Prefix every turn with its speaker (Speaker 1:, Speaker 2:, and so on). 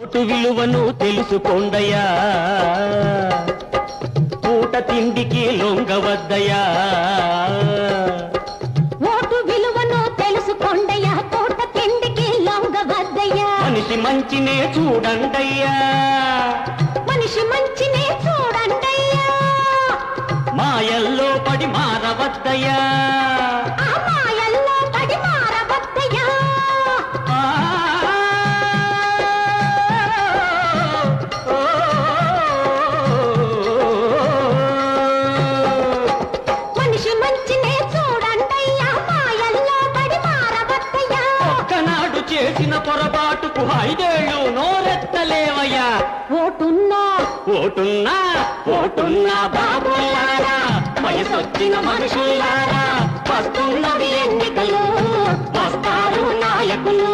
Speaker 1: Vote విలువను తెలుసుకోండయా, పూట తిండికి లొంగవద్దయా.
Speaker 2: ఓటు విలువను తెలుసుకోండయా, పూట తిండికి లొంగవద్దయా.
Speaker 1: మనిషి మంచినే చూడండయ్యా,
Speaker 2: మనిషి మంచినే చూడండయ్యా.
Speaker 1: మాయల్లో పడి మారవద్దయ్యా,
Speaker 2: ఆ మాయల్లో పడి మారవద్దయ్యా. మనిషి మంచినే చూడండయ్యా, మాయల్లో పడి మారవద్దయ్యా.
Speaker 1: ఒక్కనాడు చేసిన పొరపాటుకు 5 ఏళ్ళు నోరెత్తలేవయ్యా.
Speaker 2: ఓటున్నా
Speaker 1: ఓటున్నా ఓటున్నా బాబులారా, వయసొచ్చిన మనుషులారా, వస్తున్నవి ఎన్నికలు, వస్తారు నాయకులు.